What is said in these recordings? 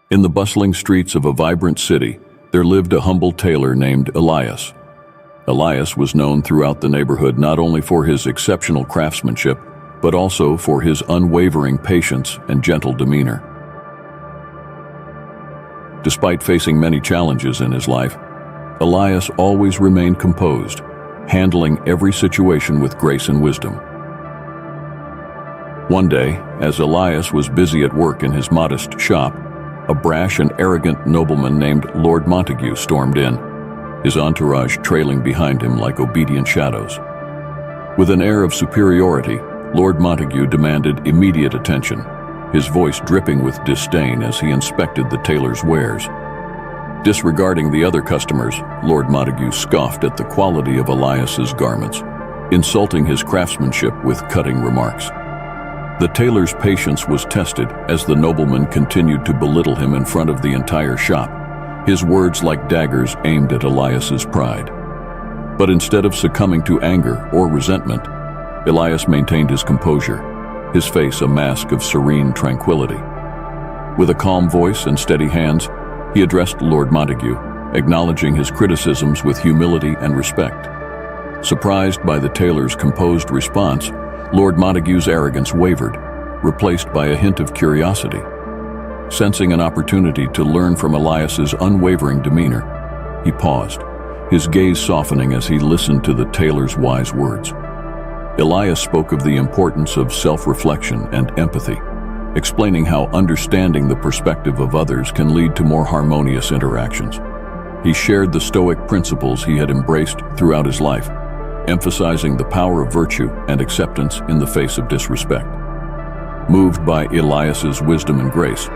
In the bustling streets of a vibrant city, there lived a humble tailor named Elias. Elias was known throughout the neighborhood not only for his exceptional craftsmanship, but also for his unwavering patience and gentle demeanor. Despite facing many challenges in his life, Elias always remained composed, handling every situation with grace and wisdom. One day, as Elias was busy at work in his modest shop, a brash and arrogant nobleman named Lord Montague stormed in, his entourage trailing behind him like obedient shadows. With an air of superiority, Lord Montague demanded immediate attention, his voice dripping with disdain as he inspected the tailor's wares. Disregarding the other customers, Lord Montague scoffed at the quality of Elias's garments, insulting his craftsmanship with cutting remarks. The tailor's patience was tested as the nobleman continued to belittle him in front of the entire shop, his words like daggers aimed at Elias's pride. But instead of succumbing to anger or resentment, Elias maintained his composure, his face a mask of serene tranquility. With a calm voice and steady hands, he addressed Lord Montague, acknowledging his criticisms with humility and respect. Surprised by the tailor's composed response, Lord Montague's arrogance wavered, replaced by a hint of curiosity. Sensing an opportunity to learn from Elias's unwavering demeanor, he paused, his gaze softening as he listened to the tailor's wise words. Elias spoke of the importance of self-reflection and empathy, explaining how understanding the perspective of others can lead to more harmonious interactions. He shared the Stoic principles he had embraced throughout his life, emphasizing the power of virtue and acceptance in the face of disrespect. Moved by Elias's wisdom and grace,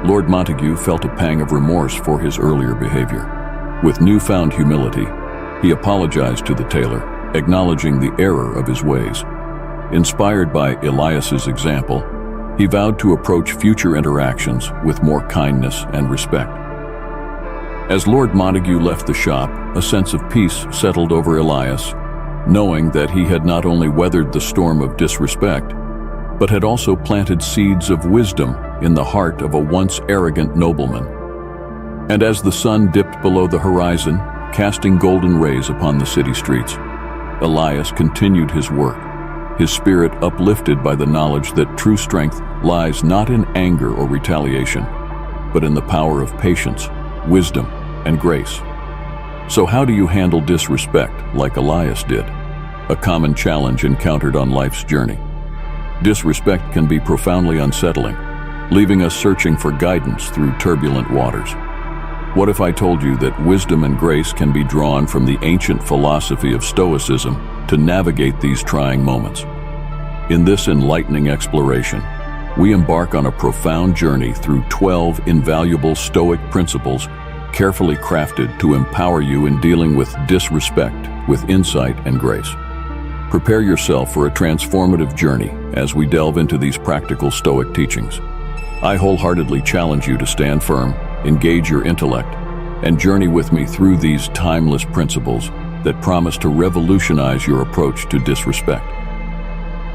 Lord Montague felt a pang of remorse for his earlier behavior. With newfound humility, he apologized to the tailor, acknowledging the error of his ways. Inspired by Elias's example, he vowed to approach future interactions with more kindness and respect. As Lord Montague left the shop, a sense of peace settled over Elias, knowing that he had not only weathered the storm of disrespect, but had also planted seeds of wisdom in the heart of a once arrogant nobleman. And as the sun dipped below the horizon, casting golden rays upon the city streets, Elias continued his work, his spirit uplifted by the knowledge that true strength lies not in anger or retaliation, but in the power of patience, wisdom, and grace. So how do you handle disrespect like Elias did? A common challenge encountered on life's journey. Disrespect can be profoundly unsettling, leaving us searching for guidance through turbulent waters. What if I told you that wisdom and grace can be drawn from the ancient philosophy of Stoicism to navigate these trying moments? In this enlightening exploration, we embark on a profound journey through 12 invaluable Stoic principles carefully crafted to empower you in dealing with disrespect with insight and grace. Prepare yourself for a transformative journey as we delve into these practical Stoic teachings. I wholeheartedly challenge you to stand firm, engage your intellect, and journey with me through these timeless principles that promise to revolutionize your approach to disrespect.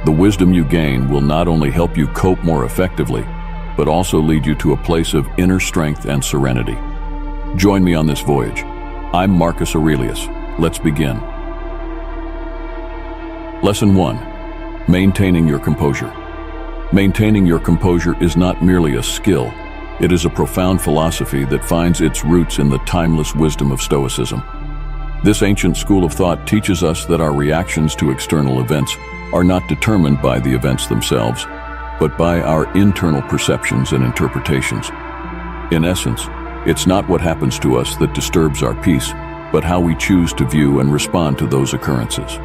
The wisdom you gain will not only help you cope more effectively, but also lead you to a place of inner strength and serenity. Join me on this voyage. I'm Marcus Aurelius. Let's begin. Lesson 1. Maintaining your composure. Maintaining your composure is not merely a skill. It is a profound philosophy that finds its roots in the timeless wisdom of Stoicism. This ancient school of thought teaches us that our reactions to external events are not determined by the events themselves, but by our internal perceptions and interpretations. In essence, it's not what happens to us that disturbs our peace, but how we choose to view and respond to those occurrences.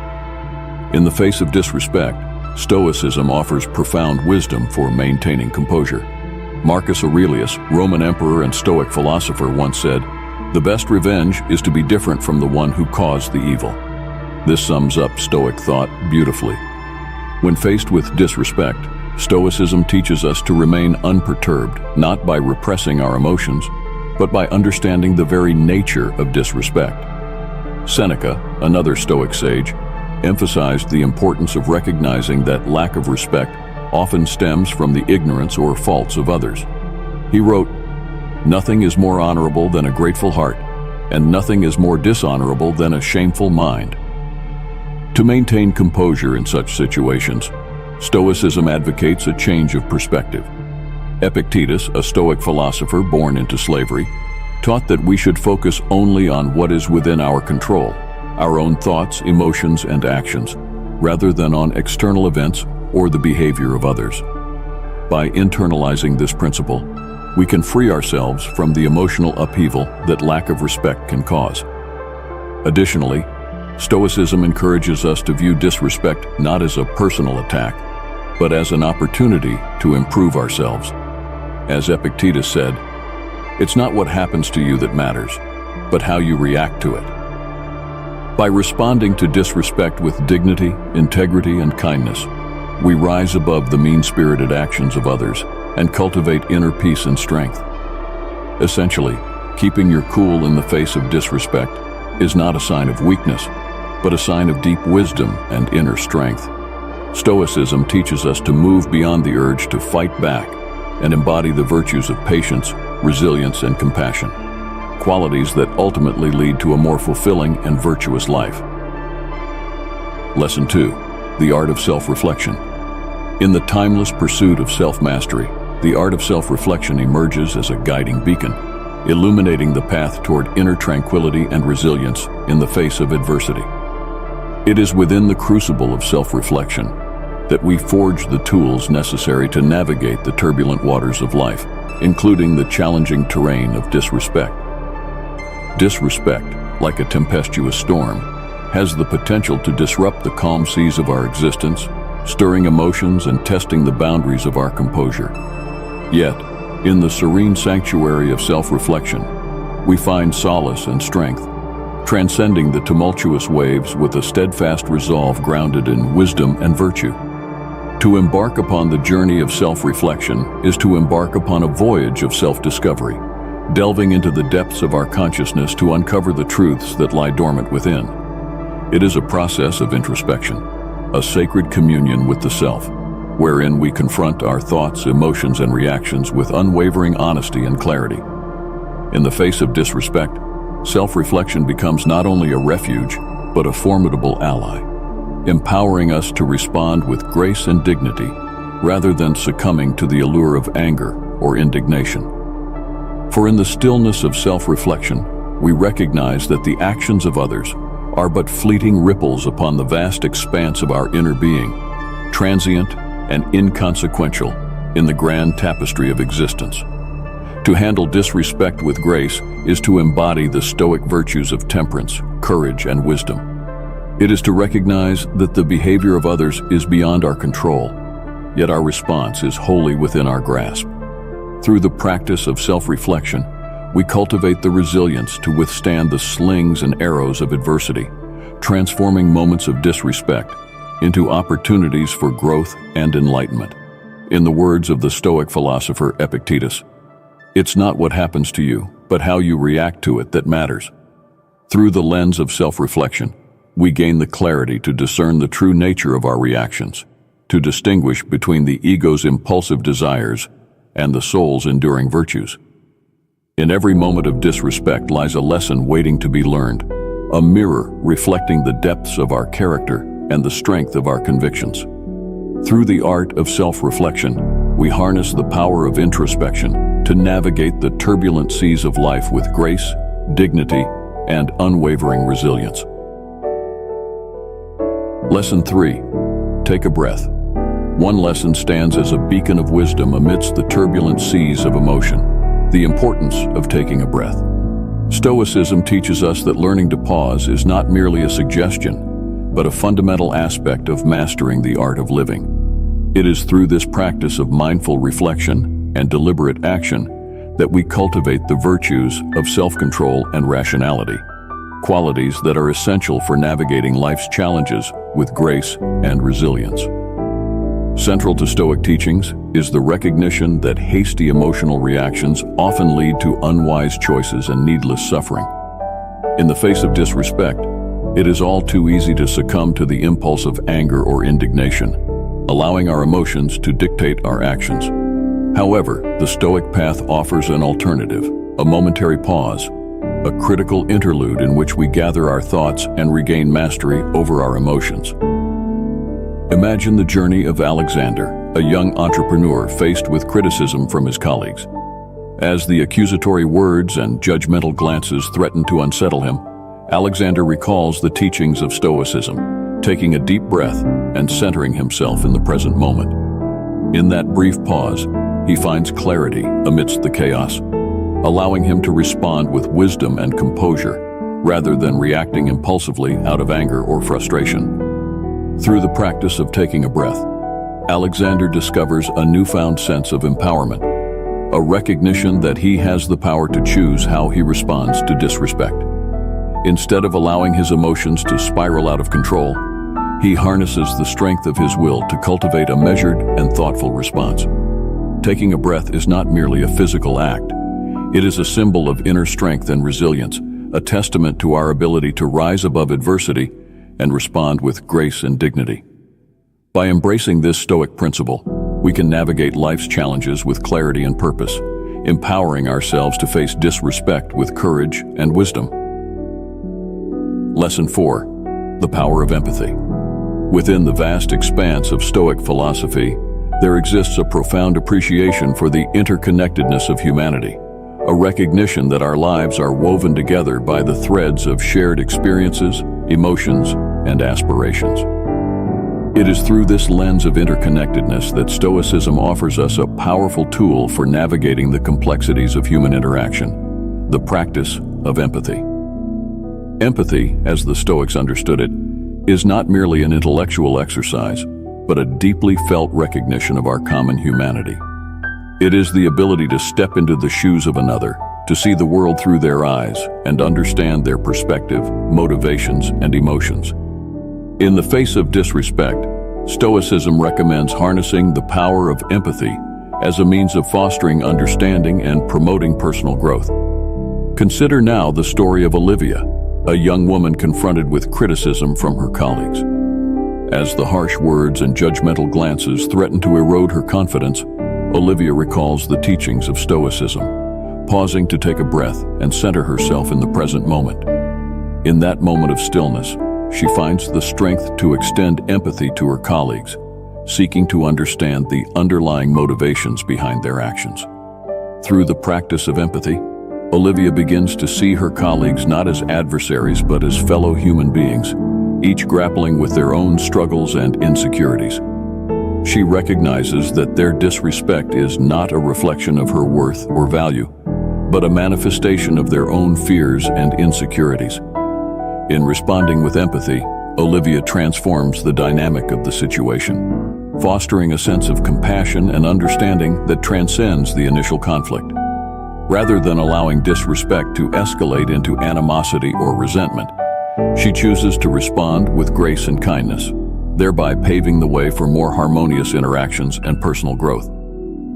In the face of disrespect, Stoicism offers profound wisdom for maintaining composure. Marcus Aurelius, Roman emperor and Stoic philosopher, once said, "The best revenge is to be different from the one who caused the evil." This sums up Stoic thought beautifully. When faced with disrespect, Stoicism teaches us to remain unperturbed, not by repressing our emotions, but by understanding the very nature of disrespect. Seneca, another Stoic sage, emphasized the importance of recognizing that lack of respect often stems from the ignorance or faults of others. He wrote, Nothing is more honorable than a grateful heart, and nothing is more dishonorable than a shameful mind. To maintain composure in such situations, Stoicism advocates a change of perspective. Epictetus, a Stoic philosopher born into slavery, taught that we should focus only on what is within our control, our own thoughts, emotions, and actions, rather than on external events or the behavior of others. By internalizing this principle, we can free ourselves from the emotional upheaval that lack of respect can cause. Additionally, Stoicism encourages us to view disrespect not as a personal attack, but as an opportunity to improve ourselves. As Epictetus said, "It's not what happens to you that matters, but how you react to it." By responding to disrespect with dignity, integrity, and kindness, we rise above the mean-spirited actions of others and cultivate inner peace and strength. Essentially, keeping your cool in the face of disrespect is not a sign of weakness, but a sign of deep wisdom and inner strength. Stoicism teaches us to move beyond the urge to fight back and embody the virtues of patience, resilience, and compassion, qualities that ultimately lead to a more fulfilling and virtuous life. Lesson 2. The Art of Self-Reflection. In the timeless pursuit of self-mastery, the art of self-reflection emerges as a guiding beacon, illuminating the path toward inner tranquility and resilience in the face of adversity. It is within the crucible of self-reflection that we forge the tools necessary to navigate the turbulent waters of life, including the challenging terrain of disrespect. Disrespect, like a tempestuous storm, has the potential to disrupt the calm seas of our existence, stirring emotions and testing the boundaries of our composure. Yet, in the serene sanctuary of self-reflection, we find solace and strength, transcending the tumultuous waves with a steadfast resolve grounded in wisdom and virtue. To embark upon the journey of self-reflection is to embark upon a voyage of self-discovery, delving into the depths of our consciousness to uncover the truths that lie dormant within. It is a process of introspection, a sacred communion with the self, wherein we confront our thoughts, emotions, and reactions with unwavering honesty and clarity. In the face of disrespect, self-reflection becomes not only a refuge, but a formidable ally, empowering us to respond with grace and dignity rather than succumbing to the allure of anger or indignation. For in the stillness of self-reflection, we recognize that the actions of others are but fleeting ripples upon the vast expanse of our inner being, transient and inconsequential in the grand tapestry of existence. To handle disrespect with grace is to embody the Stoic virtues of temperance, courage, and wisdom. It is to recognize that the behavior of others is beyond our control, yet our response is wholly within our grasp. Through the practice of self-reflection, we cultivate the resilience to withstand the slings and arrows of adversity, transforming moments of disrespect into opportunities for growth and enlightenment. In the words of the Stoic philosopher Epictetus, "It's not what happens to you, but how you react to it that matters." Through the lens of self-reflection, we gain the clarity to discern the true nature of our reactions, to distinguish between the ego's impulsive desires and the soul's enduring virtues. In every moment of disrespect lies a lesson waiting to be learned, a mirror reflecting the depths of our character and the strength of our convictions. Through the art of self-reflection, we harness the power of introspection to navigate the turbulent seas of life with grace, dignity, and unwavering resilience. Lesson 3. Take a breath. One lesson stands as a beacon of wisdom amidst the turbulent seas of emotion: the importance of taking a breath. Stoicism teaches us that learning to pause is not merely a suggestion, but a fundamental aspect of mastering the art of living. It is through this practice of mindful reflection and deliberate action that we cultivate the virtues of self-control and rationality, qualities that are essential for navigating life's challenges with grace and resilience. Central to Stoic teachings is the recognition that hasty emotional reactions often lead to unwise choices and needless suffering. In the face of disrespect, it is all too easy to succumb to the impulse of anger or indignation, allowing our emotions to dictate our actions. However, the Stoic path offers an alternative, a momentary pause, a critical interlude in which we gather our thoughts and regain mastery over our emotions. Imagine the journey of Alexander, a young entrepreneur faced with criticism from his colleagues. As the accusatory words and judgmental glances threaten to unsettle him, Alexander recalls the teachings of Stoicism, taking a deep breath and centering himself in the present moment. In that brief pause, he finds clarity amidst the chaos, allowing him to respond with wisdom and composure, rather than reacting impulsively out of anger or frustration. Through the practice of taking a breath, Alexander discovers a newfound sense of empowerment, a recognition that he has the power to choose how he responds to disrespect. Instead of allowing his emotions to spiral out of control, he harnesses the strength of his will to cultivate a measured and thoughtful response. Taking a breath is not merely a physical act. It is a symbol of inner strength and resilience, a testament to our ability to rise above adversity and respond with grace and dignity. By embracing this Stoic principle, we can navigate life's challenges with clarity and purpose, empowering ourselves to face disrespect with courage and wisdom. Lesson 4. The power of empathy. Within the vast expanse of Stoic philosophy, there exists a profound appreciation for the interconnectedness of humanity, a recognition that our lives are woven together by the threads of shared experiences, emotions, and aspirations. It is through this lens of interconnectedness that Stoicism offers us a powerful tool for navigating the complexities of human interaction, the practice of empathy. Empathy, as the Stoics understood it, is not merely an intellectual exercise, but a deeply felt recognition of our common humanity. It is the ability to step into the shoes of another, to see the world through their eyes and understand their perspective, motivations, and emotions. In the face of disrespect, Stoicism recommends harnessing the power of empathy as a means of fostering understanding and promoting personal growth. Consider now the story of Olivia, a young woman confronted with criticism from her colleagues. As the harsh words and judgmental glances threaten to erode her confidence, Olivia recalls the teachings of Stoicism, pausing to take a breath and center herself in the present moment. In that moment of stillness, she finds the strength to extend empathy to her colleagues, seeking to understand the underlying motivations behind their actions. Through the practice of empathy, Olivia begins to see her colleagues not as adversaries but as fellow human beings, each grappling with their own struggles and insecurities. She recognizes that their disrespect is not a reflection of her worth or value, but a manifestation of their own fears and insecurities. In responding with empathy, Olivia transforms the dynamic of the situation, fostering a sense of compassion and understanding that transcends the initial conflict. Rather than allowing disrespect to escalate into animosity or resentment, she chooses to respond with grace and kindness, thereby paving the way for more harmonious interactions and personal growth.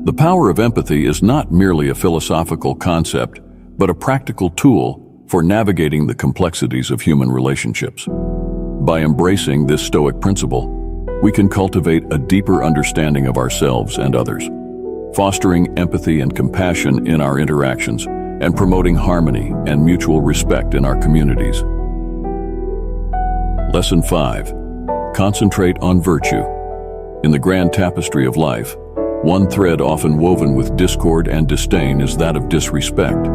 The power of empathy is not merely a philosophical concept, but a practical tool for navigating the complexities of human relationships. By embracing this Stoic principle, we can cultivate a deeper understanding of ourselves and others, fostering empathy and compassion in our interactions and promoting harmony and mutual respect in our communities. Lesson 5. Concentrate on virtue. In the grand tapestry of life, one thread often woven with discord and disdain is that of disrespect.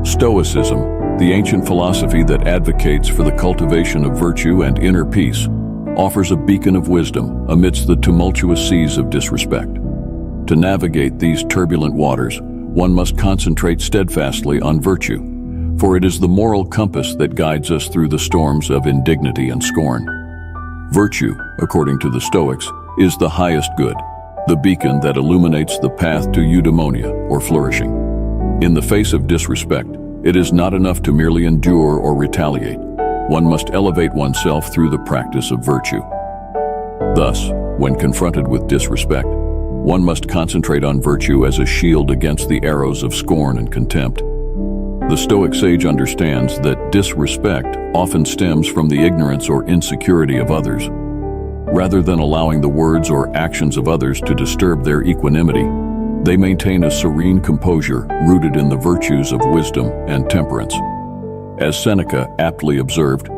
Stoicism, the ancient philosophy that advocates for the cultivation of virtue and inner peace, offers a beacon of wisdom amidst the tumultuous seas of disrespect. To navigate these turbulent waters, one must concentrate steadfastly on virtue, for it is the moral compass that guides us through the storms of indignity and scorn. Virtue, according to the Stoics, is the highest good, the beacon that illuminates the path to eudaimonia, or flourishing. In the face of disrespect, it is not enough to merely endure or retaliate. One must elevate oneself through the practice of virtue. Thus, when confronted with disrespect, one must concentrate on virtue as a shield against the arrows of scorn and contempt. The Stoic sage understands that disrespect often stems from the ignorance or insecurity of others. Rather than allowing the words or actions of others to disturb their equanimity, They maintain a serene composure rooted in the virtues of wisdom and temperance. As Seneca aptly observed,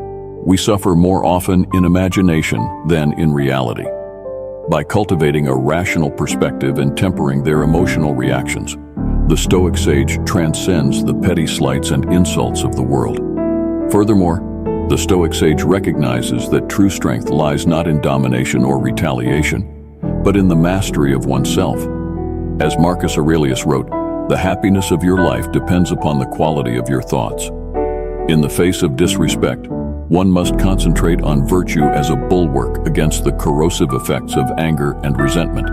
we suffer more often in imagination than in reality. By cultivating a rational perspective and tempering their emotional reactions, the Stoic sage transcends the petty slights and insults of the world. Furthermore, the Stoic sage recognizes that true strength lies not in domination or retaliation, but in the mastery of oneself. As Marcus Aurelius wrote, "The happiness of your life depends upon the quality of your thoughts." In the face of disrespect, one must concentrate on virtue as a bulwark against the corrosive effects of anger and resentment.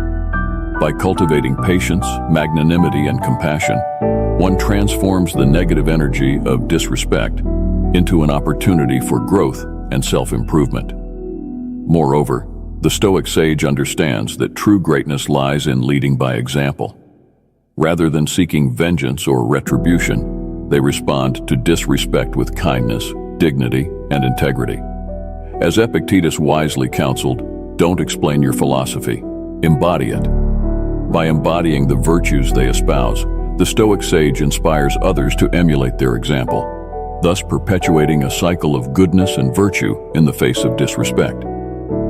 By cultivating patience, magnanimity, and compassion, one transforms the negative energy of disrespect into an opportunity for growth and self-improvement. Moreover, the Stoic sage understands that true greatness lies in leading by example. Rather than seeking vengeance or retribution, they respond to disrespect with kindness, dignity, and integrity. As Epictetus wisely counseled, don't explain your philosophy, embody it. By embodying the virtues they espouse, the Stoic sage inspires others to emulate their example, thus perpetuating a cycle of goodness and virtue in the face of disrespect.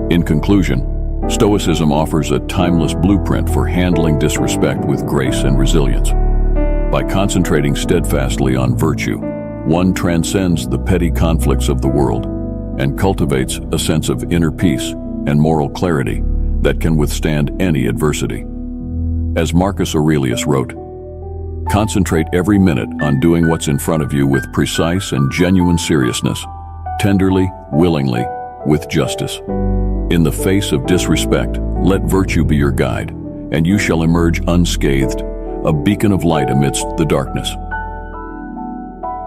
In conclusion, Stoicism offers a timeless blueprint for handling disrespect with grace and resilience. By concentrating steadfastly on virtue, one transcends the petty conflicts of the world and cultivates a sense of inner peace and moral clarity that can withstand any adversity. As Marcus Aurelius wrote, "Concentrate every minute on doing what's in front of you with precise and genuine seriousness, tenderly, willingly, with justice. In the face of disrespect, let virtue be your guide, and you shall emerge unscathed, a beacon of light amidst the darkness."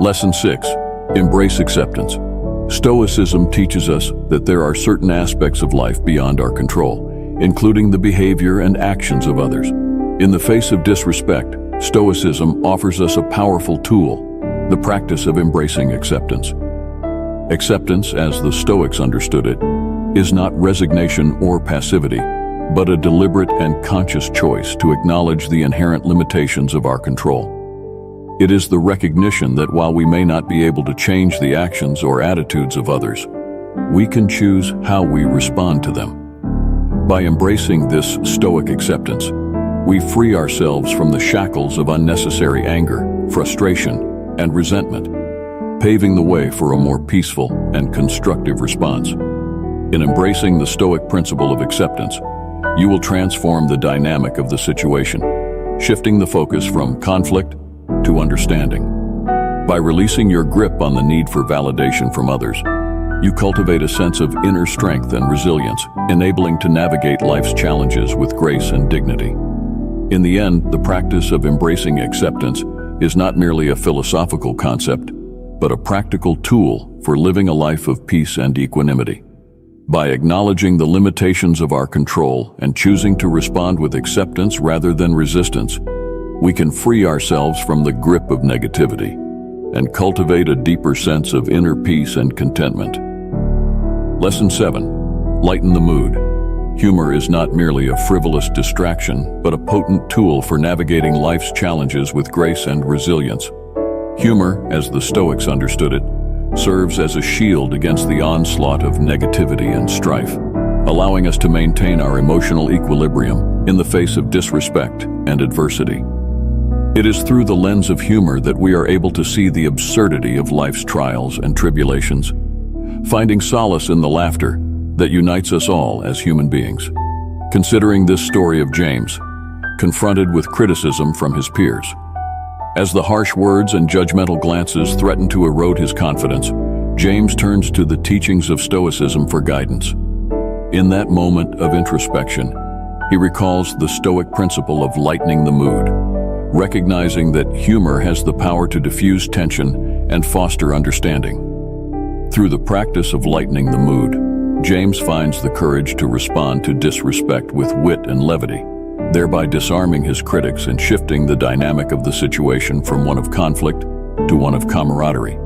Lesson 6. Embrace acceptance. Stoicism teaches us that there are certain aspects of life beyond our control, including the behavior and actions of others. In the face of disrespect, Stoicism offers us a powerful tool, the practice of embracing acceptance. Acceptance, as the Stoics understood it, is not resignation or passivity, but a deliberate and conscious choice to acknowledge the inherent limitations of our control. It is the recognition that while we may not be able to change the actions or attitudes of others, we can choose how we respond to them. By embracing this Stoic acceptance, we free ourselves from the shackles of unnecessary anger, frustration, and resentment, paving the way for a more peaceful and constructive response. In embracing the Stoic principle of acceptance, you will transform the dynamic of the situation, shifting the focus from conflict to understanding. By releasing your grip on the need for validation from others, you cultivate a sense of inner strength and resilience, enabling to navigate life's challenges with grace and dignity. In the end, the practice of embracing acceptance is not merely a philosophical concept, but a practical tool for living a life of peace and equanimity. By acknowledging the limitations of our control and choosing to respond with acceptance rather than resistance, we can free ourselves from the grip of negativity and cultivate a deeper sense of inner peace and contentment. Lesson 7. Lighten the mood. Humor is not merely a frivolous distraction, but a potent tool for navigating life's challenges with grace and resilience. Humor, as the Stoics understood it, serves as a shield against the onslaught of negativity and strife, allowing us to maintain our emotional equilibrium in the face of disrespect and adversity. It is through the lens of humor that we are able to see the absurdity of life's trials and tribulations, finding solace in the laughter that unites us all as human beings. Considering this story of James, confronted with criticism from his peers. As the harsh words and judgmental glances threaten to erode his confidence, James turns to the teachings of Stoicism for guidance. In that moment of introspection, he recalls the Stoic principle of lightening the mood, recognizing that humor has the power to diffuse tension and foster understanding. Through the practice of lightening the mood, James finds the courage to respond to disrespect with wit and levity, thereby disarming his critics and shifting the dynamic of the situation from one of conflict to one of camaraderie.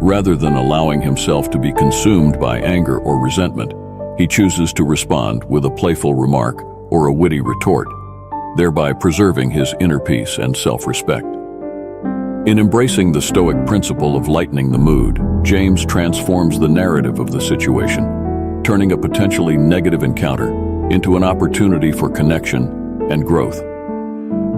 Rather than allowing himself to be consumed by anger or resentment, he chooses to respond with a playful remark or a witty retort. thereby preserving his inner peace and self-respect. In embracing the Stoic principle of lightening the mood, James transforms the narrative of the situation, turning a potentially negative encounter into an opportunity for connection and growth.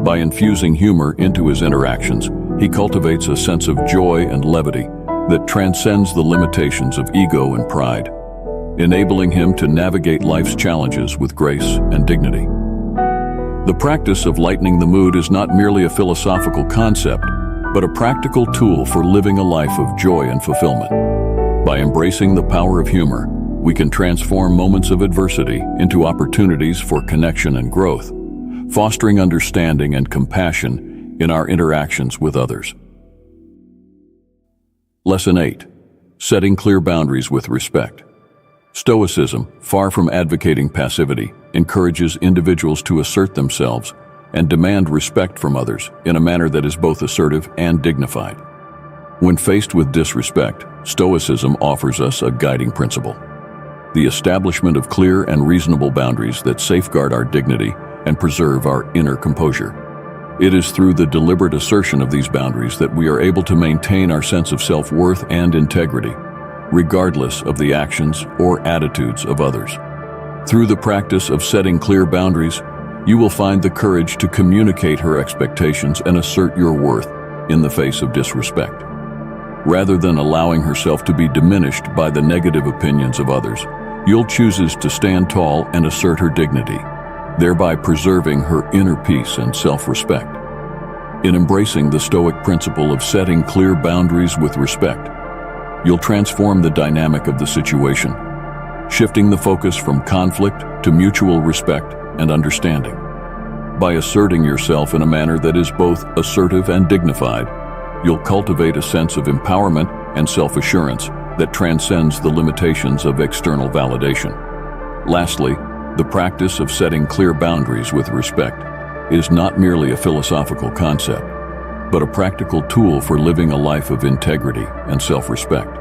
By infusing humor into his interactions, he cultivates a sense of joy and levity that transcends the limitations of ego and pride, enabling him to navigate life's challenges with grace and dignity. The practice of lightening the mood is not merely a philosophical concept, but a practical tool for living a life of joy and fulfillment. By embracing the power of humor, we can transform moments of adversity into opportunities for connection and growth, fostering understanding and compassion in our interactions with others. Lesson 8. Setting clear boundaries with respect. Stoicism, far from advocating passivity, encourages individuals to assert themselves and demand respect from others in a manner that is both assertive and dignified. When faced with disrespect, Stoicism offers us a guiding principle: the establishment of clear and reasonable boundaries that safeguard our dignity and preserve our inner composure. It is through the deliberate assertion of these boundaries that we are able to maintain our sense of self-worth and integrity, regardless of the actions or attitudes of others. Through the practice of setting clear boundaries, you will find the courage to communicate her expectations and assert your worth in the face of disrespect. Rather than allowing herself to be diminished by the negative opinions of others, Yule chooses to stand tall and assert her dignity, thereby preserving her inner peace and self-respect. In embracing the Stoic principle of setting clear boundaries with respect, you'll transform the dynamic of the situation, shifting the focus from conflict to mutual respect and understanding. By asserting yourself in a manner that is both assertive and dignified, you'll cultivate a sense of empowerment and self-assurance that transcends the limitations of external validation. Lastly, the practice of setting clear boundaries with respect is not merely a philosophical concept, but a practical tool for living a life of integrity and self-respect.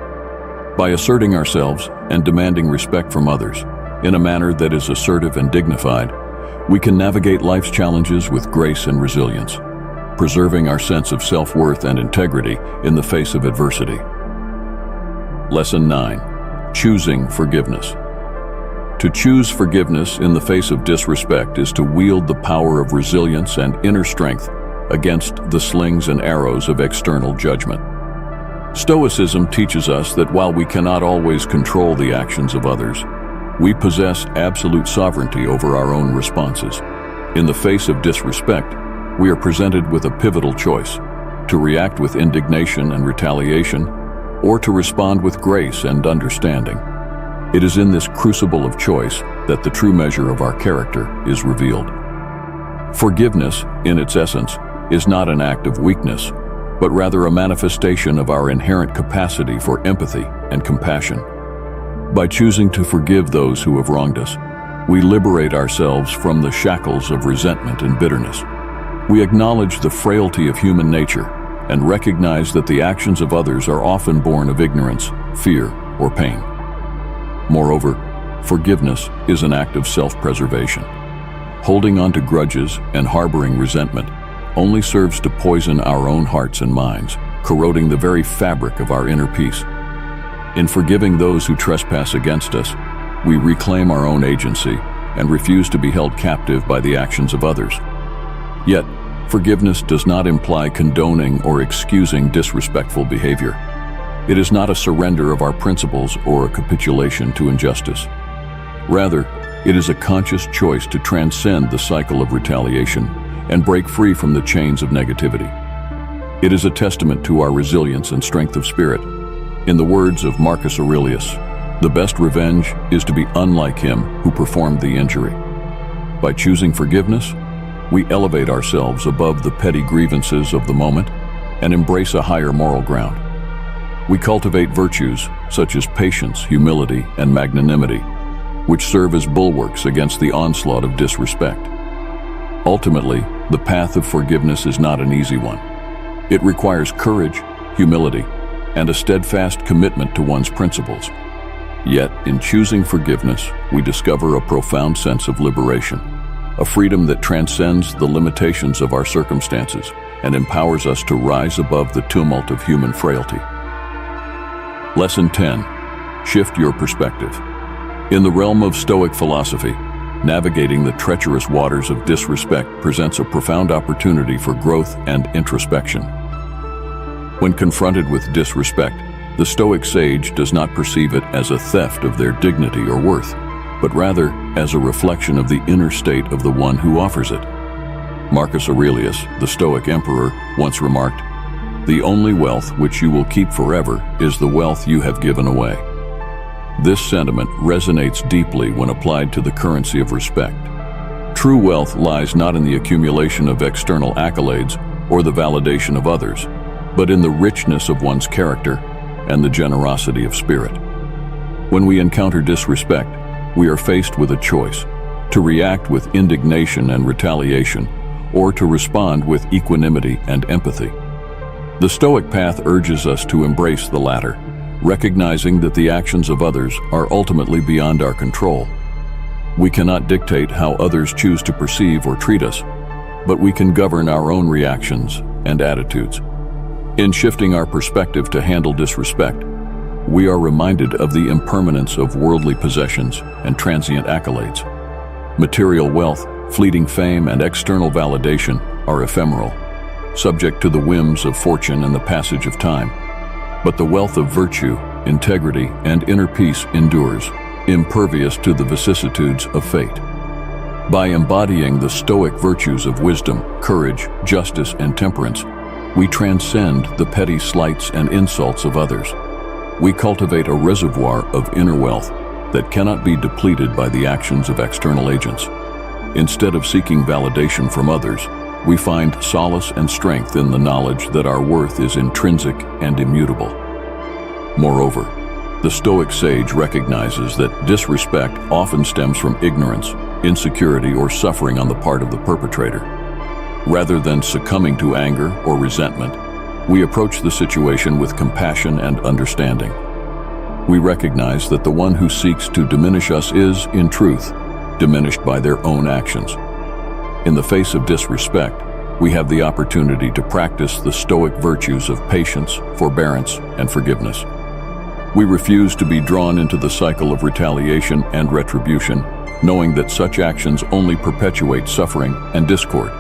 By asserting ourselves and demanding respect from others in a manner that is assertive and dignified, we can navigate life's challenges with grace and resilience, preserving our sense of self-worth and integrity in the face of adversity. Lesson 9. Choosing forgiveness. To choose forgiveness in the face of disrespect is to wield the power of resilience and inner strength against the slings and arrows of external judgment. Stoicism teaches us that while we cannot always control the actions of others, we possess absolute sovereignty over our own responses. In the face of disrespect, we are presented with a pivotal choice: to react with indignation and retaliation, or to respond with grace and understanding. It is in this crucible of choice that the true measure of our character is revealed. Forgiveness, in its essence, is not an act of weakness, but rather a manifestation of our inherent capacity for empathy and compassion. By choosing to forgive those who have wronged us, we liberate ourselves from the shackles of resentment and bitterness. We acknowledge the frailty of human nature and recognize that the actions of others are often born of ignorance, fear, or pain. Moreover, forgiveness is an act of self-preservation. Holding on to grudges and harboring resentment only serves to poison our own hearts and minds, corroding the very fabric of our inner peace. In forgiving those who trespass against us, we reclaim our own agency and refuse to be held captive by the actions of others. Yet, forgiveness does not imply condoning or excusing disrespectful behavior. It is not a surrender of our principles or a capitulation to injustice. Rather, it is a conscious choice to transcend the cycle of retaliation and break free from the chains of negativity. It is a testament to our resilience and strength of spirit. In the words of Marcus Aurelius, the best revenge is to be unlike him who performed the injury. By choosing forgiveness, we elevate ourselves above the petty grievances of the moment and embrace a higher moral ground. We cultivate virtues such as patience, humility, and magnanimity, which serve as bulwarks against the onslaught of disrespect. Ultimately, the path of forgiveness is not an easy one. It requires courage, humility, and a steadfast commitment to one's principles. Yet, in choosing forgiveness, we discover a profound sense of liberation. a freedom that transcends the limitations of our circumstances and empowers us to rise above the tumult of human frailty. Lesson 10. Shift your perspective. In the realm of Stoic philosophy, navigating the treacherous waters of disrespect presents a profound opportunity for growth and introspection. When confronted with disrespect, the Stoic sage does not perceive it as a theft of their dignity or worth, but rather as a reflection of the inner state of the one who offers it. Marcus Aurelius, the Stoic emperor, once remarked, "The only wealth which you will keep forever is the wealth you have given away." This sentiment resonates deeply when applied to the currency of respect. True wealth lies not in the accumulation of external accolades or the validation of others, but in the richness of one's character and the generosity of spirit. When we encounter disrespect, we are faced with a choice: to react with indignation and retaliation, or to respond with equanimity and empathy. The Stoic path urges us to embrace the latter, recognizing that the actions of others are ultimately beyond our control. We cannot dictate how others choose to perceive or treat us, but we can govern our own reactions and attitudes. In shifting our perspective to handle disrespect, we are reminded of the impermanence of worldly possessions and transient accolades. Material wealth, fleeting fame, and external validation are ephemeral, subject to the whims of fortune and the passage of time. But the wealth of virtue, integrity, and inner peace endures, impervious to the vicissitudes of fate. By embodying the Stoic virtues of wisdom, courage, justice, and temperance, we transcend the petty slights and insults of others. We cultivate a reservoir of inner wealth that cannot be depleted by the actions of external agents. Instead of seeking validation from others, we find solace and strength in the knowledge that our worth is intrinsic and immutable. Moreover, the Stoic sage recognizes that disrespect often stems from ignorance, insecurity, or suffering on the part of the perpetrator. Rather than succumbing to anger or resentment, we approach the situation with compassion and understanding. We recognize that the one who seeks to diminish us is, in truth, diminished by their own actions. In the face of disrespect, we have the opportunity to practice the Stoic virtues of patience, forbearance, and forgiveness. We refuse to be drawn into the cycle of retaliation and retribution, knowing that such actions only perpetuate suffering and discord.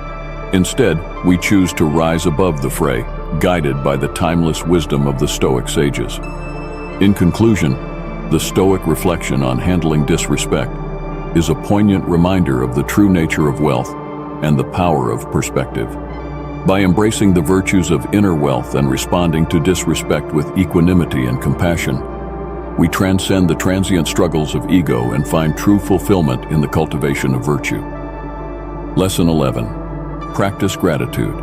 Instead, we choose to rise above the fray, guided by the timeless wisdom of the Stoic sages. In conclusion, the Stoic reflection on handling disrespect is a poignant reminder of the true nature of wealth and the power of perspective. By embracing the virtues of inner wealth and responding to disrespect with equanimity and compassion, we transcend the transient struggles of ego and find true fulfillment in the cultivation of virtue. Lesson 11. Practice gratitude.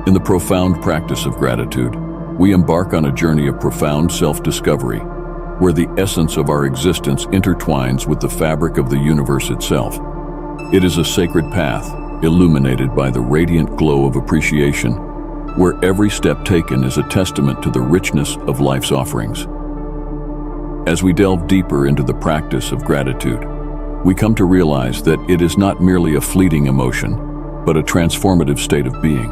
In the profound practice of gratitude, we embark on a journey of profound self-discovery, where the essence of our existence intertwines with the fabric of the universe itself. It is a sacred path, illuminated by the radiant glow of appreciation, where every step taken is a testament to the richness of life's offerings. As we delve deeper into the practice of gratitude, we come to realize that it is not merely a fleeting emotion, but a transformative state of being.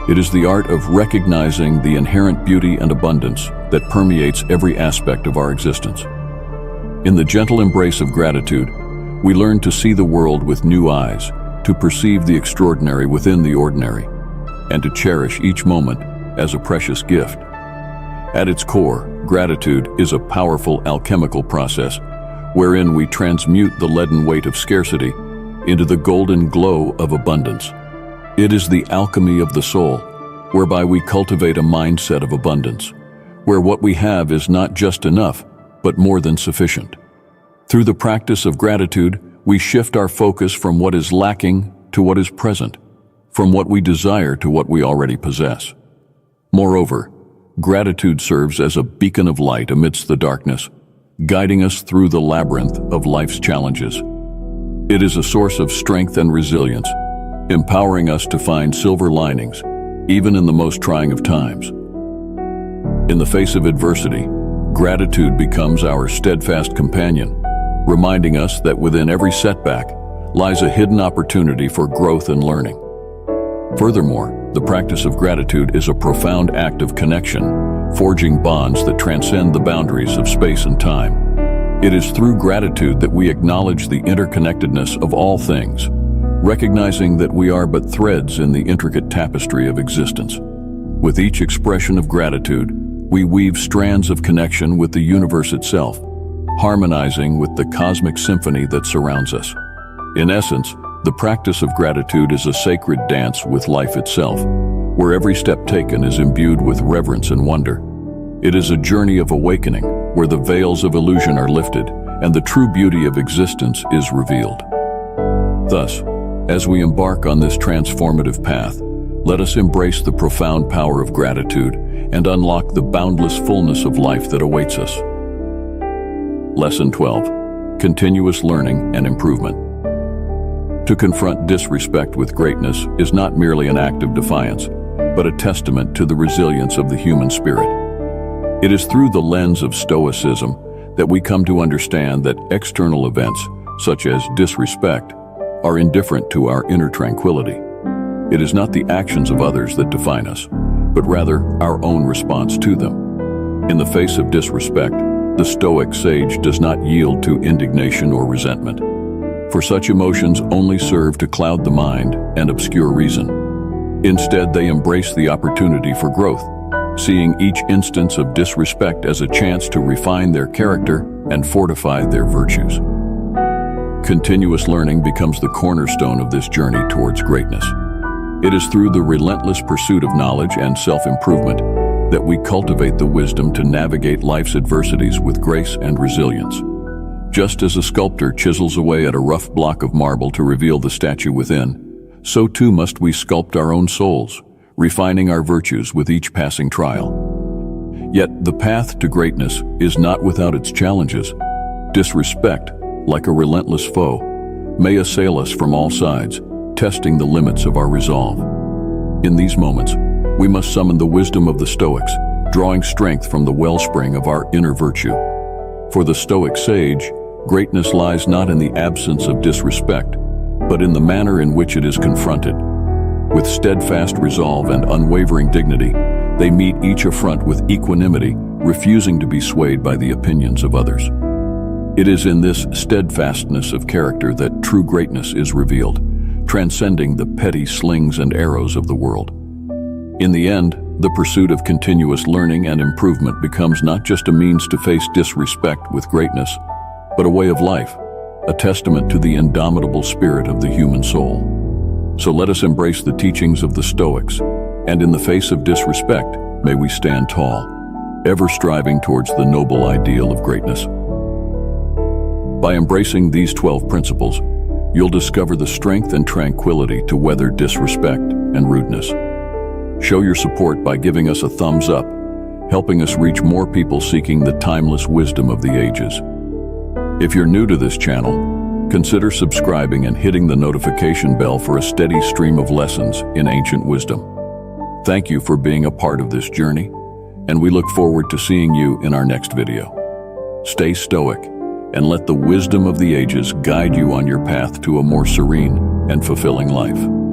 It is the art of recognizing the inherent beauty and abundance that permeates every aspect of our existence. In the gentle embrace of gratitude, we learn to see the world with new eyes, to perceive the extraordinary within the ordinary, and to cherish each moment as a precious gift. At its core, gratitude is a powerful alchemical process wherein we transmute the leaden weight of scarcity into the golden glow of abundance. It is the alchemy of the soul, whereby we cultivate a mindset of abundance, where what we have is not just enough, but more than sufficient. Through the practice of gratitude, we shift our focus from what is lacking to what is present, from what we desire to what we already possess. Moreover, gratitude serves as a beacon of light amidst the darkness, guiding us through the labyrinth of life's challenges. It is a source of strength and resilience, empowering us to find silver linings, even in the most trying of times. In the face of adversity, gratitude becomes our steadfast companion, reminding us that within every setback lies a hidden opportunity for growth and learning. Furthermore, the practice of gratitude is a profound act of connection, forging bonds that transcend the boundaries of space and time. It is through gratitude that we acknowledge the interconnectedness of all things, recognizing that we are but threads in the intricate tapestry of existence. With each expression of gratitude, we weave strands of connection with the universe itself, harmonizing with the cosmic symphony that surrounds us. In essence, the practice of gratitude is a sacred dance with life itself, where every step taken is imbued with reverence and wonder. It is a journey of awakening, where the veils of illusion are lifted and the true beauty of existence is revealed. Thus, as we embark on this transformative path, let us embrace the profound power of gratitude and unlock the boundless fullness of life that awaits us. Lesson 12. Continuous learning and improvement. To confront disrespect with greatness is not merely an act of defiance, but a testament to the resilience of the human spirit. It is through the lens of Stoicism that we come to understand that external events, such as disrespect, are indifferent to our inner tranquility. It is not the actions of others that define us, but rather our own response to them. In the face of disrespect, the Stoic sage does not yield to indignation or resentment, for such emotions only serve to cloud the mind and obscure reason. Instead, they embrace the opportunity for growth, seeing each instance of disrespect as a chance to refine their character and fortify their virtues. Continuous learning becomes the cornerstone of this journey towards greatness. It is through the relentless pursuit of knowledge and self-improvement that we cultivate the wisdom to navigate life's adversities with grace and resilience. Just as a sculptor chisels away at a rough block of marble to reveal the statue within, so too must we sculpt our own souls, refining our virtues with each passing trial. Yet the path to greatness is not without its challenges. Disrespect, like a relentless foe, may assail us from all sides, testing the limits of our resolve. In these moments, we must summon the wisdom of the Stoics, drawing strength from the wellspring of our inner virtue. For the Stoic sage, greatness lies not in the absence of disrespect, but in the manner in which it is confronted. With steadfast resolve and unwavering dignity, they meet each affront with equanimity, refusing to be swayed by the opinions of others. It is in this steadfastness of character that true greatness is revealed, transcending the petty slings and arrows of the world. In the end, the pursuit of continuous learning and improvement becomes not just a means to face disrespect with greatness, but a way of life, a testament to the indomitable spirit of the human soul. So let us embrace the teachings of the Stoics, and in the face of disrespect, may we stand tall, ever striving towards the noble ideal of greatness. By embracing these 12 principles, you'll discover the strength and tranquility to weather disrespect and rudeness. Show your support by giving us a thumbs up, helping us reach more people seeking the timeless wisdom of the ages. If you're new to this channel, consider subscribing and hitting the notification bell for a steady stream of lessons in ancient wisdom. Thank you for being a part of this journey, and we look forward to seeing you in our next video. Stay stoic, and let the wisdom of the ages guide you on your path to a more serene and fulfilling life.